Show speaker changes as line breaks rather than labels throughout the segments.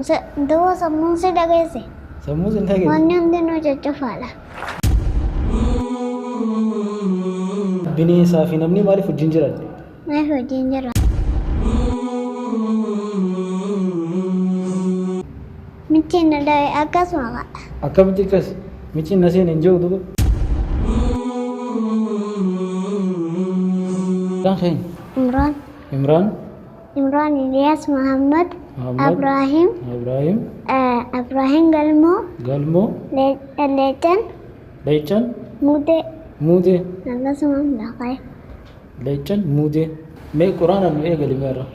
Dua sambung si dagesi.
Sammuu sin dhagee.
Wanni hundinuu caccafaadha.
Bineensaa fi namni maaliif wajjin jiran?
Maaf wajjin jira. Michiin dhadhaa'e akkasuma qa'a.
Akkamitti akkas? Michiin na seen hin jiru duuba. Kan keenya?
Imraan.
Imraan.
Imraan Iliyaas Muhammad. Ibrahim.
Ibrahim.
Ibrahim Galmoo.
Galmoo.
Leechan.
Leechan.
Mudee.
Muudee.
Akkasuma laqee.
Leechan muudee. Mee quraanaan nu eegali meerra?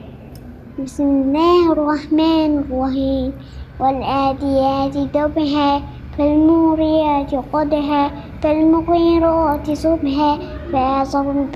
بسم الله الرحمن الرحيم والآديات ضبحا فالموريات قدحا فالمغيرات صبحا فأثرن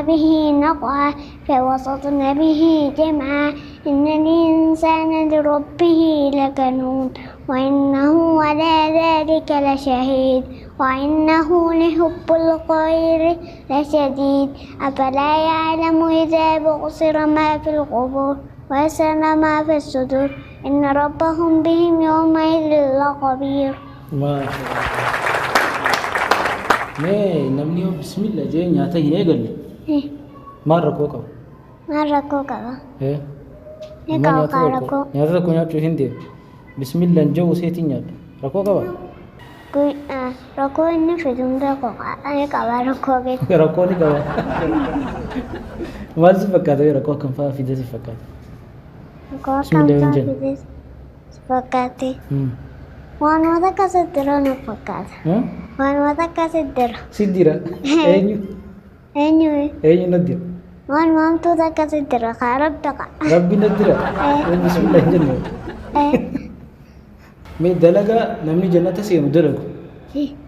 به نقعا فوسطن به جمعا إن الإنسان لربه لكنود وإنه على ذلك لشهيد وإنه لحب الخير لشديد أفلا يعلم إذا بؤثر ما في القبور ويسر ما في الصدور إن ربهم بهم يومئذ لخبير.
ما شاء الله. Mee namni yoo bismillah jee nyaata hin eegalle maal rakkoo qaba?
Maal rakkoo qaba?
Amma nyaata tokko nyaachuu hin deemu. Bismillah hin jiru seetiin nyaadha. Rakkoo qaba?
Rakkoo inni fiduun tokko qaba rakkoo keessa.
Rakkoo ni qaba. Maal si fakkaata rakkoo akkam fa'aa fide si fakkaata?
Rakkoo akkam fa'aa fide si fakkaate? Waanuma akkasitti dira nu fakkaata. Waanuma akkasitti dira.
Si dira? Eenyu?
Eenyu?
Eenyu na dira?
Waanuma hamtuutu akkasitti dira kaa rabbi qa.
Rabbi na dira? Bismillah hin jenne. Mee dalagaa namni jannata seenu dalagu?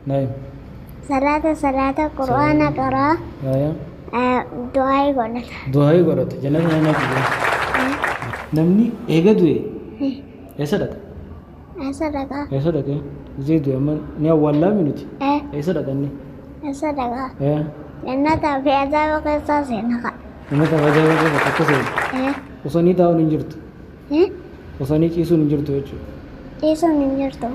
Naayim.
Salaata quraana qaraa. Du'aa godhata.
Du'aa godhata jannata nyaanyaa jiru. Namni eega du'e eessa dhaqa?
Eessa dhaqa?
Eessa dhaqa? Zee du'e amma ni awwaallaa minuti. Eessa dhaqanni?
Eessa dhaqa? Jannataa fi azaaba keessaa seena qa'a.
Jannata fi azaaba keessaa akka seenu? Osoo ni taa'uun hin jirtu? Osoo ni ciisuun hin jirtu jechuudha?
Ciisuun hin jirtu.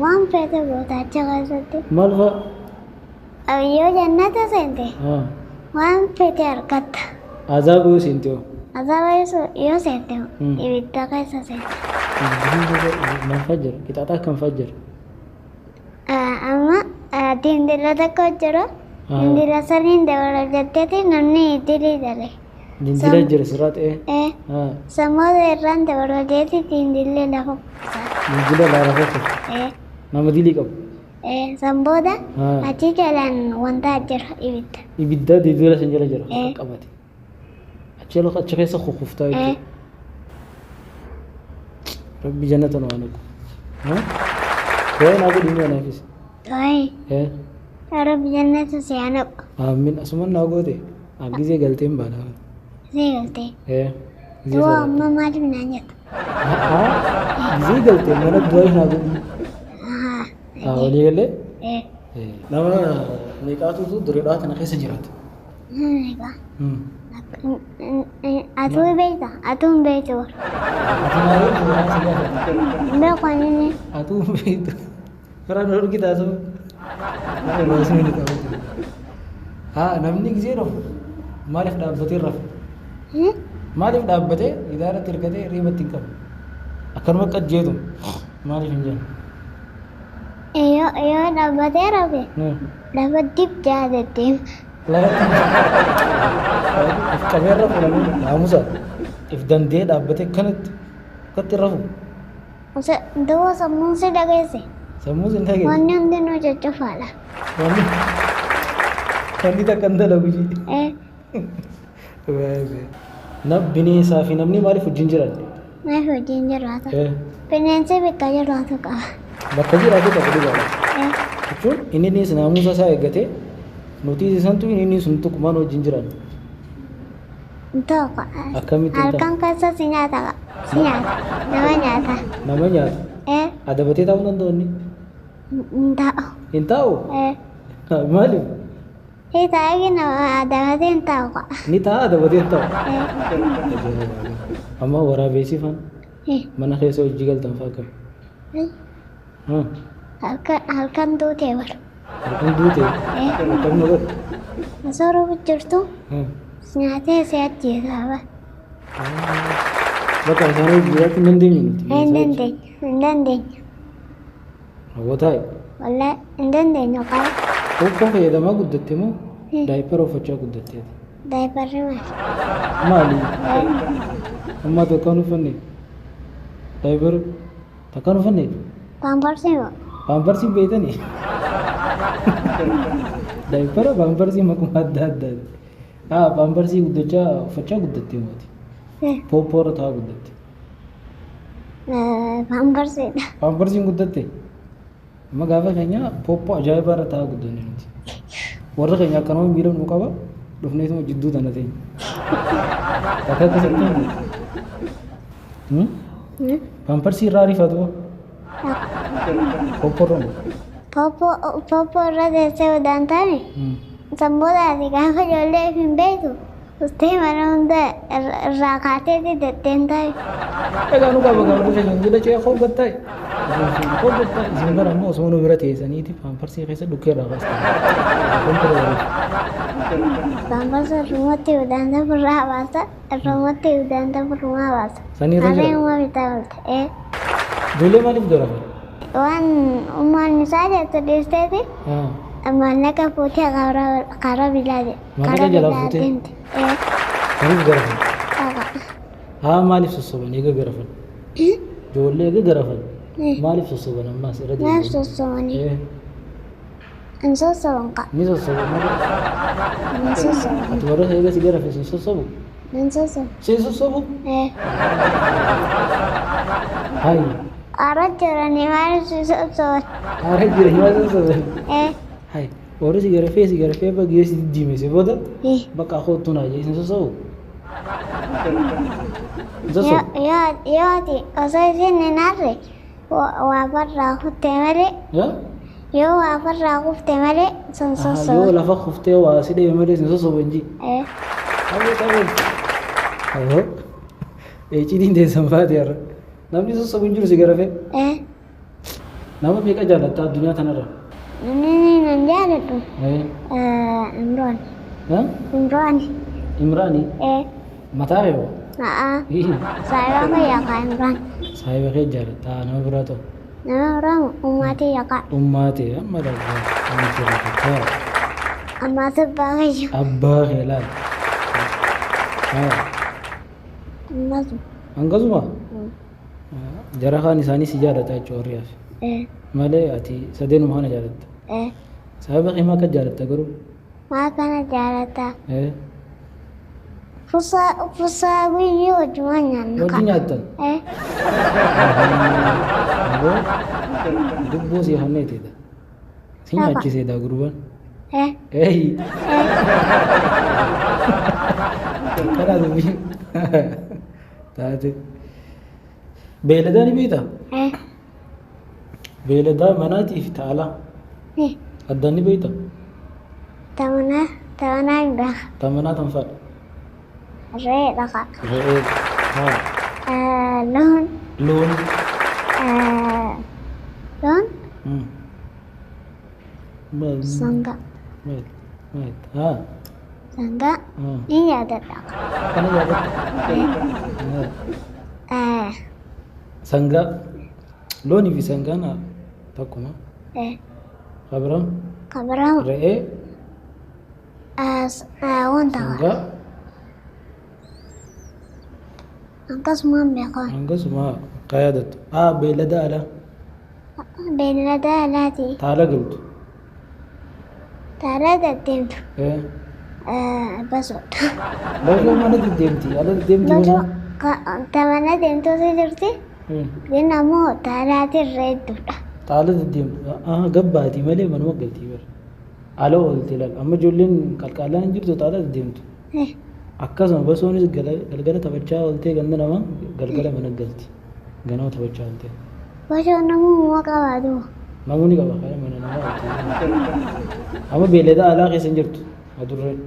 Waan feete gootacha keessatti.
Maal fa'a?
Yoo jannata seente waan feete argatta.
Azaaba yoo seente hoo?
Azaaba yoo seente ibidda keessa seente.
Maal fajjara? Qixaaxaa akkam fajjara?
Amma dindila tokko jiru. Dindila saniin dabala jetteeti namni dilii dale.
Dindila jira sirraa ta'ee?
Sammuu irraan dabala jeeti dindillee lafa.
Dindila lafa qofa? Nama dilii qabu?
Sambooda achi jalaan wanta jira ibidda.
Ibidda dindila san jala jira qabate. Achi keessa kukuftaa jechuudha. Rabbi jannata nu aanaku. Waa'ee naa godhi mi'a naafis.
Waa'ee. Rabbi jannata si aanaku.
Amiin asuman naa goote gisee galteen baadha.
Gisee galtee. Du'a amma maaliif naan jettu?
Gisee galtee mana du'a naa godhi. Walii galee? Nama meeqaatutu dureedhaa kana keessa jiraata?
Meeqa? Atuu beekta? Atuu hin beektu. Beekan inni.
Atuu hin beektu. Karaan ol gitaa sun. Namni gisee rafu maaliif dhaabbatee rafu? Maaliif dhaabbatee gidaarratti hirkatee riibatti hin qabu? Akkanuma qajjeetu maaliif hin jennu?
Yoo dhaabbatee rafe lafa dib jaalatteef.
If qabeerra fuudhamee naamusa if dandee dhaabbatee kanatti akkatti rafu.
Du'a sammuu si dhageesse.
Sammuu sin dhagee.
Wanni hundinuu caccafaadha.
Wanni takka hin dalagu jii. Bineensaa fi namni maaliif wajjin jiran?
Maaf wajjin jiraata. Bineensi bakka jiraatu qaba.
Bakka jiraatu qaba dhugaadha. Jechuun inni naamusa isaa eeggatee nuti isantu inni sun tuqumaan wajjin jiran.
Tokko.
Akkamitti?
Halkan keessa si nyaata. Si nyaata. Nama nyaata.
Nama nyaata? Adabatee taa'uu danda'u inni?
Hin taa'u.
Hin taa'u? Maaliif?
Taa'ee nama adabatee hin taa'u.
Ni taa'a adabatee hin taa'u? Amma waraabessi fan? Mana keessa hojii galtan fa'aa kam?
Halkan duutee bar.
Halkan duutee? Akkam na godha?
Osoo rooba jirtu nyaatee si ajjeesaa bar.
Bakka isaan hojii jiraatti hin dandeenyu nuti.
Hin dandeenyu.
Hawwataa?
Wallee hin dandeenyu qaba.
Kophee fayyadamaa guddatte moo daayipara uffachaa guddatteeti?
Daayiparri maali?
Maali? Ammaa takkaan uffanne? Daayipara takkaan uffanne?
Paamparsi moo?
Paamparsiin beeytanii? Daayipara paamparsii makuma adda addaati. Paamparsii guddachaa uffachaa guddattee mooti. Pooppoora ta'aa guddatte.
Paamparsiidha.
Paamparsiin guddatte? Amma gaafa keenya pooppoo ajaa'ibaa irra ta'aa guddanne nuti. Warra keenya akkanuma miidhamnu qaba dhufneetuma jidduu tana ta'e. Takka akkasitti hin paamparsii irraa rifatu pooppoorra moo?
Poppoo irra teessee udaan taane sammuudhaati gaafa ijoollee hin beektu ustee mana hunda irraa kaateeti datteen taa'e.
Egaa nu qaba gaafa keenya guddaa ce'ee hoggattaa'e. Hoggattaa'e isin bara ammoo osoo nu bira teessaniiti paamparsii keessa dhukkee irraa baastaa.
Paamparsa irrumatti udaan tapurraa baasa irrumatti udaan tapurrumaa baasa.
Sanii irra jira?
Harreen uumaa bitaa oolte.
Ijoollee maaliif garafan?
Waan ummaan isaa jettu dhiisteeti maallaqa fuutee karaa bilaa jedhe.
Maallaqa jalaa fuutee? Maaliif garafan? Maaliif sossoban eega garafan? Ijoollee eega garafan maaliif sossoban ammaas irra deebi'an?
Maaliif sossobanii? Hin sossoban qaba.
Ni sossoban malee?
Hin sossoban.
Ati warra eega si garafe sin sossobu?
Hin sossoban.
Sin sossobu? Hai.
Ara jiranii maaliif si sossoban?
Ara jiranii maaliif sossoban? Hai. Warra si garafee bagee si diimese booda bakka kootu naa jee sin sossobu?
Yoo ati osoo isin hin arre waa farraa kuftee malee yoo waa farraa kuftee malee sin sossoban.
Yoo lafa kuftee waa si dhebe malee sin sossoban ji? Ayyo. Eciitiin teessan baate har'a. Namni sossobu hin jiru si garafee? Nama meeqa jaalatta addunyaa kanarra?
Namni nan jaaladhu. Imraan. Imraan.
Imraani? Mataa kee hoo?
Saayiba kee yaakaa Imraan.
Saayiba kee jaalatta nama biraa ta'u?
Nama biraa ummaatii yaakaa.
Ummaatii amma darbaa nama jaalatta.
Ammaas abbaa kee jiru.
Abbaa kee laal.
Ammasuma.
Hangasuma? Jara kaan isaanii si jaalatta jechuudha warriyaaf. Malee ati sadeenuma kana jaalatta. Saayiba kee maa akka jaalatta garuu?
Maa kana jaalatta. Fusaa guyyee wajjumaan nyaanna.
Wajji nyaattan? Dubboo si hanneetedha. Si nyaachiseedha gurbaan. Kanaa dubbii taate. Beeladaa ni beektaa? Beeladaa manaatii fi ta'alaa addaan ni beektaa?
Tamanaa hin beeka.
Tamanaa tan faadha?
Re'ee dhaqa.
Re'ee.
Loon.
Loon.
Loon.
Sangga.
Sangga. Ni yaadadha.
Kana yaadadha? Sangga. Loonii fi sangaan takkuma? Kabiraam?
Kabiraam.
Re'ee?
Wanta
Sangga?
Akkasumaan beekan.
Akkasuma kaa yaadattu. Beellada alaa?
Beellada alaati.
Taala galtu?
Taala deddeemtu. Basoodha.
Basoo mana deddeemti? Ala deddeemti mana?
Tamana deemtuutu jirti. Inni ammoo taalaati irra hedduudha.
Taala deddeemtu? Gabbaati malee manuma galtii bara. Ala oolte laal. Amma ijoolleen qalqaallaan hin jirtu taala deddeemtu. Akkasuma basoonis galgala taphachaa ooltee ganda namaa galgala mana galti. Ganama taphachaa ooltee.
Basoon namummaa qabaatu.
Namni qaba kaya mana namaa ooltee. Amma beellada alaa keessa hin jirtu adurreen.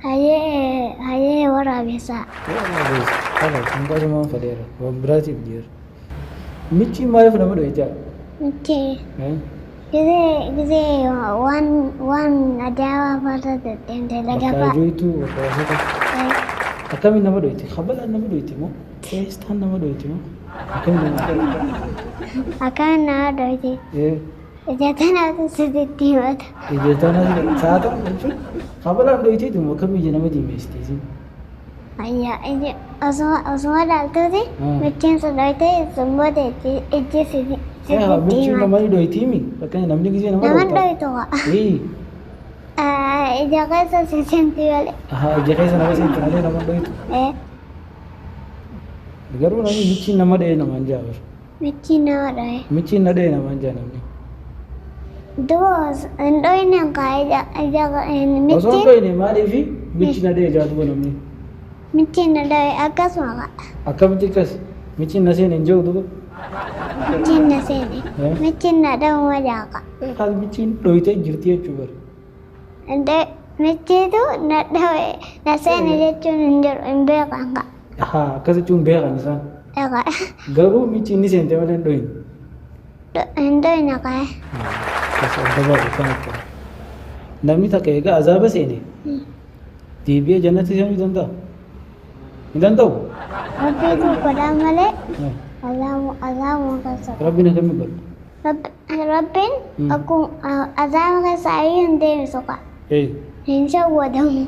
هاي ورا بيسا
خلاص نقاش ما فدير وبراتي بدير ميتشي ما يفهم ما دويتا
ميتشي كذا وان أجاوا فرصة تلقى
جويتو وكذا أكمل نما دويتي خبر أنا نما دويتي مو كيستان نما دويتي مو
أكمل نما دويتي إذا تنا تسدتي مات
إذا تنا ساعة خبر أنا دويتي تمو كم يجي نما دي مستيزين
أيوة إذا أسمع دالتوتي متين سدويتي سمبو إجي سدي
متين نما دويتي مي لكن نمني كذي
نما دويتوا إذا كذا سنتي ولا
إذا كذا نما سنتي ولا نما دويتو Garuu namni michiin nama dhahee namaan jaabar.
Michiin nama dhahee.
Michiin na dhahee namaan jaa namni.
Duus dhoyne michiin.
Osoo dhoyne maaliifi michiin na dhahee jaatuba namni.
Michiin na dhahee akkasuma qaba.
Akkamitti akkas michiin na seene hin jiru duba.
Michiin na seene. Michiin na dhahuma jaaqa.
Kaas michiin dhoyitee jirti jechuu bara.
Michiitu na dhahee na seene jechuun hin jiru hin beekan qabu.
Akkas jechuun beekan isaan. Garuu michi inni seente malee hin dhoyin.
Hin dhoyin akkas.
Akkas adda baatu kan akka. Namni takka egaa azaaba seene. Deebi'ee jannatti seenuu danda'a? Hin danda'u?
Rabbiitu godhaa malee azaabuma keessa.
Rabbiin akkamii godha?
Rabbiin akkuma azaaba keessa ayyuu hin deebisu qabu. Hin shawwadamu.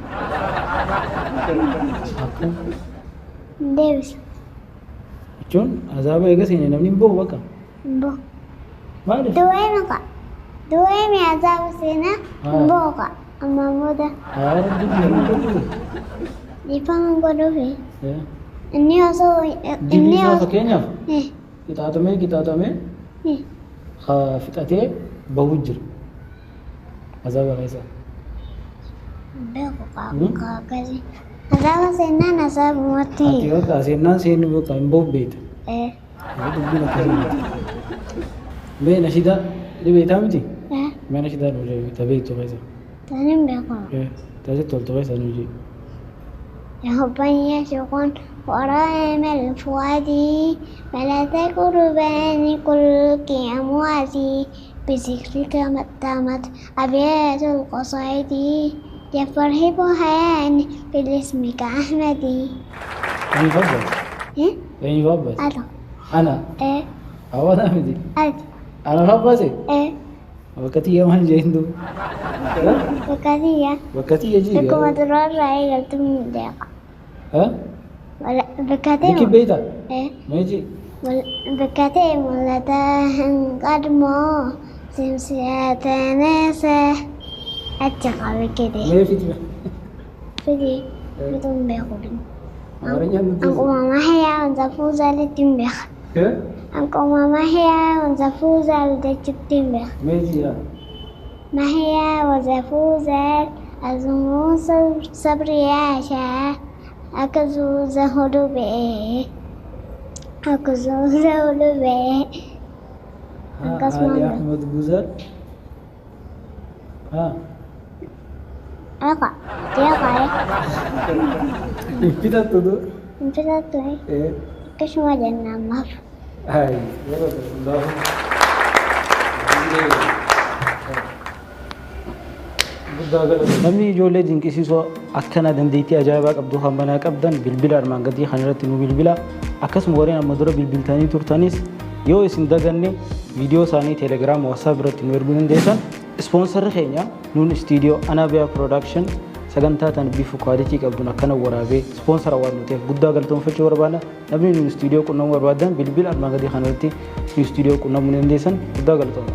Deebisa.
Jechuun azaaba eega seene namni hin bahu bakka.
Hin bahu.
Maaliif?
Du'ee maka. Du'ee mi azaaba seenaa hin bahu ka. Amma booda. Dhiifama godhuufi. Inni osoo.
Dibni isaa fakkeenyaaf. Qixaaxamee fixatee bahu jira. Azaaba keessa.
Beeku ka akkasii. Azaaba seenaan azaabumatti.
Ati akka seenaan seenuu yookaan hin bahu beekta. Dubbiin akkasii. Mee nashidaa beektaa miti? Mee nashidaa nuyi beektu keessa.
Taanin beekamu.
Taasisa toltu keessa nuyi.
ربنا يشكون ورائم الفؤادي فلا تكن بين كل أمواتي بذكرك متامت أبيات القصائد يفرحب حياني بالاسمك أحمدي.
أنا فضل.
إيه؟
أنا فضل.
أنا.
إيه؟ أنا أحمدي. أنا فضل.
إيه؟
وكتية ما جايندو. وكتية جي.
لكم أضرار رأي قلت من دقيقة.
ها؟
ولا بكتيم.
لكي بيتا.
إيه؟
ما يجي.
بكتيم ولا تهن قدمو سمسيات ناسه أتشقى بكده.
ما يفتي.
فدي. بدون بيقولين.
أوريني
أنكم ما هي أنزفوز على تنبخ.
إيه؟
أنكم ما هي أنزفوز على تنبخ.
ما يجي.
ما هي وزفوز أزمو صبري عشاء أكزو زهدو بي أكزو زهدو بي
علي أحمد بوزر. ها.
أقع تيقع
إنفتا تدو.
إنفتا تدو.
إيه.
كشوا جنة مف.
هاي. الله. namni ijoollee dinqisiisoo akkana dandeettii ajaa'ibaa qabdu kan banaa qabdan bilbila armaan gadii kan irratti nu bilbila akkasuma warreen amma dura bilbiltanii turtanis yoo isin daganne viidiyoo isaanii teelegiraam waasaap irratti nu erguu dandeessan ispoonsarri keenya nuun istiidiyoo anaabiyaa piroodakshin sagantaa tan bifa kwaalitii qabduun akkana waraabee ispoonsara waan nu ta'eef guddaa galatoomfachuu barbaada namni nuun istiidiyoo qunnamuu barbaadan bilbila armaan gadii kan irratti nu istiidiyoo qunnamuu dandeessan guddaa galatooma.